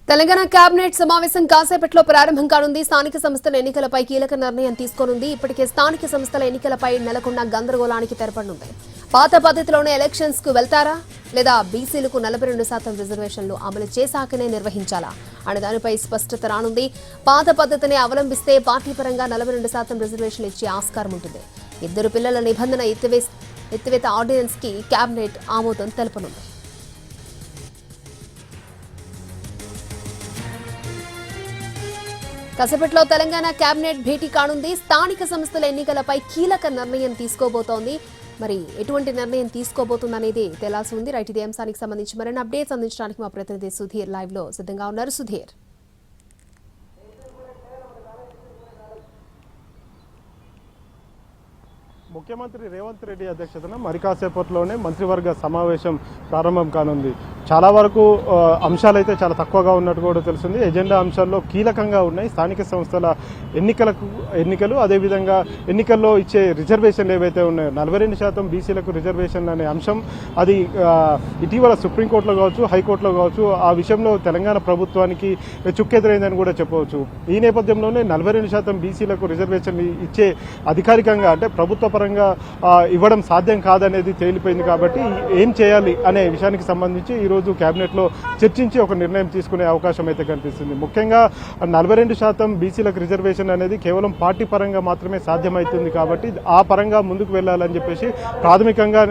Telangana cabinet సమావేశం కాసేపట్లో ప్రారంభం కానుంది. స్థానిక సంస్థల ఎన్నికలపై కీలక నిర్ణయం తీసుకోనుంది. ఇప్పటికే స్థానిక సంస్థల ఎన్నికలపై నెలకొన్న గందరగోళానికి తెరపడనుంది. పాత పద్ధతిలోనే ఎలక్షన్స్ కు వెళ్తారా లేదా బీసీలకు 42% రిజర్వేషన్లు అమలు చేశాకనే నిర్వహించాలా అనే దానిపై స్పష్టత రానుంది. పాత పద్ధతిని అవలంబిస్తే పార్టీ పరంగా 42% రిజర్వేషన్లు ఇచ్చే ఆస్కారం ఉంటుంది. ఇద్దరు పిల్లల నిబంధన ఎత్తివేత ఆర్డినెన్స్ కి కేబినెట్ ఆమోదం తెలపనుంది. కాసేపట్లో తెలంగాణ కేబినెట్ భేటీ కానుంది. స్థానిక సంస్థల ఎన్నికలపై కీలక నిర్ణయం తీసుకోబోతోంది. మరి ఎటువంటి నిర్ణయం తీసుకోబోతుందనేది తేలాల్సి ఉంది. రైట్, ఇదే అంశానికి సంబంధించి మరిన్ని అప్డేట్స్ అందించడానికి మా ప్రతినిధి సుధీర్ లైవ్ లో సిద్ధంగా ఉన్నారు. సుధీర్, ముఖ్యమంత్రి రేవంత్ రెడ్డి అధ్యక్షతన మరి కాసేపట్లోనే మంత్రివర్గ సమావేశం ప్రారంభం కానుంది. చాలా వరకు అంశాలైతే చాలా తక్కువగా ఉన్నట్టు కూడా తెలిసింది. ఎజెండా అంశాల్లో కీలకంగా ఉన్నాయి స్థానిక సంస్థల ఎన్నికలు. అదేవిధంగా ఎన్నికల్లో ఇచ్చే రిజర్వేషన్లు ఏవైతే ఉన్నాయో 42% బీసీలకు రిజర్వేషన్లు అనే అంశం, అది ఇటీవల సుప్రీంకోర్టులో కావచ్చు, హైకోర్టులో కావచ్చు, ఆ విషయంలో తెలంగాణ ప్రభుత్వానికి చుక్కెదురైందని కూడా చెప్పవచ్చు. ఈ నేపథ్యంలోనే 42% బీసీలకు రిజర్వేషన్లు ఇచ్చే అధికారికంగా అంటే ప్రభుత్వ పరంగా ఇవ్వడం సాధ్యం కాదనేది తేలిపోయింది. కాబట్టి ఏం చేయాలి అనే విషయానికి సంబంధించి ఈరోజు కేబినెట్లో చర్చించి ఒక నిర్ణయం తీసుకునే అవకాశం అయితే కనిపిస్తుంది. ముఖ్యంగా 42% బీసీలకు రిజర్వేషన్ అనేది కేవలం పార్టీ పరంగా మాత్రమే సాధ్యమవుతుంది. కాబట్టి ఆ పరంగా ముందుకు వెళ్లాలని చెప్పేసి ప్రాథమికంగా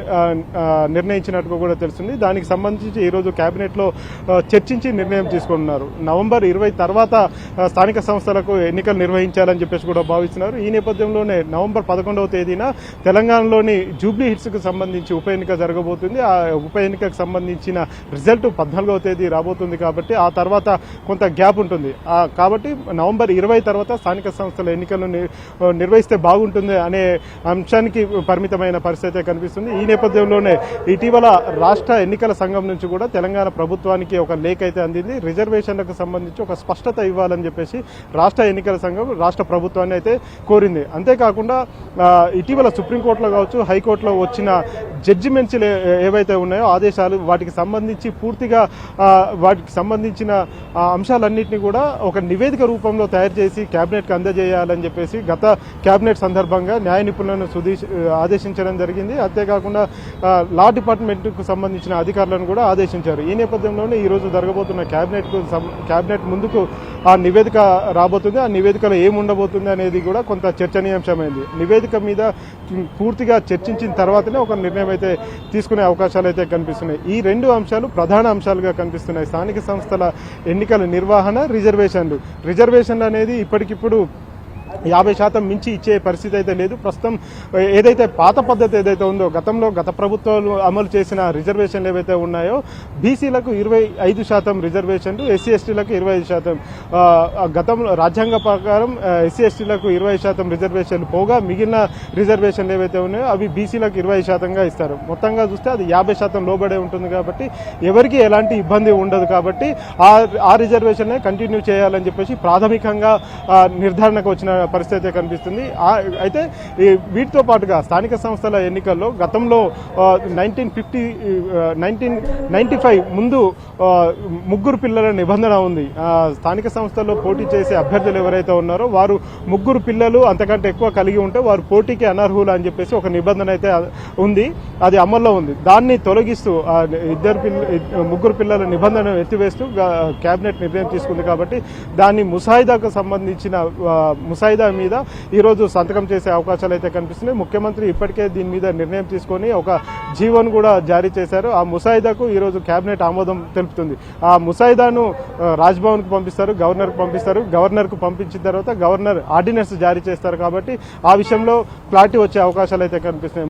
నిర్ణయించినట్టుగా కూడా తెలుస్తుంది. దానికి సంబంధించి ఈరోజు కేబినెట్లో చర్చించి నిర్ణయం తీసుకున్నారు. నవంబర్ 20 తర్వాత స్థానిక సంస్థలకు ఎన్నికలు నిర్వహించాలని చెప్పేసి కూడా భావిస్తున్నారు. ఈ నేపథ్యంలోనే నవంబర్ 11వ తేదీన తెలంగాణలోని జూబ్లీ హిల్స్ కు సంబంధించి ఉప ఎన్నిక జరగబోతుంది. ఆ ఉప ఎన్నికకు సంబంధించిన రిజల్ట్ 14వ తేదీ రాబోతుంది. కాబట్టి ఆ తర్వాత కొంత గ్యాప్ ఉంటుంది. కాబట్టి నవంబర్ 20 తర్వాత స్థానిక సంస్థల ఎన్నికలను నిర్వహిస్తే బాగుంటుంది అనే అంశానికి పరిమితమైన పరిస్థితి కనిపిస్తుంది. ఈ నేపథ్యంలోనే ఇటీవల రాష్ట్ర ఎన్నికల సంఘం నుంచి కూడా తెలంగాణ ప్రభుత్వానికి ఒక లేఖ అయితే అందింది. రిజర్వేషన్లకు సంబంధించి ఒక స్పష్టత ఇవ్వాలని చెప్పేసి రాష్ట్ర ఎన్నికల సంఘం రాష్ట్ర ప్రభుత్వాన్ని అయితే కోరింది. అంతేకాకుండా ఇటీవల సుప్రీంకోర్టులో కావచ్చు, హైకోర్టులో వచ్చిన జడ్జిమెంట్స్ ఏవైతే ఉన్నాయో ఆదేశాలు, వాటికి సంబంధించి పూర్తిగా వాటికి సంబంధించిన అంశాలన్నింటినీ కూడా ఒక నివేదిక రూపంలో తయారు చేసి కేబినెట్కి అందజేయాలని చెప్పేసి గత కేబినెట్ సందర్భంగా న్యాయ నిపుణులను ఆదేశించడం జరిగింది. అంతేకాకుండా లా డిపార్ట్మెంట్కు సంబంధించిన అధికారులను కూడా ఆదేశించారు. ఈ నేపథ్యంలోనే ఈరోజు జరగబోతున్న కేబినెట్ ముందుకు ఆ నివేదిక రాబోతుంది. ఆ నివేదికలో ఏముండబోతుంది అనేది కూడా కొంత చర్చనీయాంశమైంది. నివేదిక మీద పూర్తిగా చర్చించిన తర్వాతనే ఒక నిర్ణయం అయితే తీసుకునే అవకాశాలు అయితే కనిపిస్తున్నాయి. ఈ రెండు అంశాలు ప్రధాన అంశాలుగా కనిపిస్తున్నాయి. స్థానిక సంస్థల ఎన్నికల నిర్వహణ, రిజర్వేషన్లు అనేది ఇప్పటికిప్పుడు 50% మించి ఇచ్చే పరిస్థితి అయితే లేదు. ప్రస్తుతం ఏదైతే పాత పద్ధతి ఏదైతే ఉందో, గత ప్రభుత్వాలు అమలు చేసిన రిజర్వేషన్లు ఏవైతే ఉన్నాయో బీసీలకు 25% రిజర్వేషన్లు, ఎస్సీ ఎస్టీలకు 25%, గతంలో రాజ్యాంగ ప్రకారం ఎస్సీ ఎస్టీలకు 20% రిజర్వేషన్లు పోగా మిగిలిన రిజర్వేషన్లు ఏవైతే ఉన్నాయో అవి బీసీలకు 20%గా ఇస్తారు. మొత్తంగా చూస్తే అది 50% లోబడే ఉంటుంది. కాబట్టి ఎవరికి ఎలాంటి ఇబ్బంది ఉండదు. కాబట్టి ఆ రిజర్వేషన్ కంటిన్యూ చేయాలని చెప్పేసి ప్రాథమికంగా నిర్ధారణకు వచ్చిన పరిస్థితి కనిపిస్తుంది. అయితే వీటితో పాటుగా స్థానిక సంస్థల ఎన్నికల్లో గతంలో 1995 ముందు ముగ్గురు పిల్లల నిబంధన ఉంది. స్థానిక సంస్థల్లో పోటీ చేసే అభ్యర్థులు ఎవరైతే ఉన్నారో వారు ముగ్గురు పిల్లలు అంతకంటే ఎక్కువ కలిగి ఉంటే వారు పోటీకి అనర్హులు అని చెప్పేసి ఒక నిబంధన అయితే ఉంది. అది అమల్లో ఉంది. దాన్ని తొలగిస్తూ ముగ్గురు పిల్లల నిబంధన ఎత్తివేస్తూ కేబినెట్ నిర్ణయం తీసుకుంది. కాబట్టి దాన్ని ముసాయిదాకు సంబంధించిన ముసాయిదా మీద ఈరోజు సంతకం చేసే అవకాశాలు అయితే కనిపిస్తున్నాయి. ముఖ్యమంత్రి ఇప్పటికే దీని మీద నిర్ణయం తీసుకొని ఒక జీవోను కూడా జారీ చేశారు. ఆ ముసాయిదాకు ఈరోజు కేబినెట్ ఆమోదం తెలుపుతుంది. ఆ ముసాయిదాను రాజ్భవన్కు పంపిస్తారు, గవర్నర్కు పంపించిన తర్వాత గవర్నర్ ఆర్డినెన్స్ జారీ చేస్తారు. కాబట్టి ఆ విషయంలో క్లారిటీ వచ్చే అవకాశాలు అయితే కనిపిస్తున్నాయి.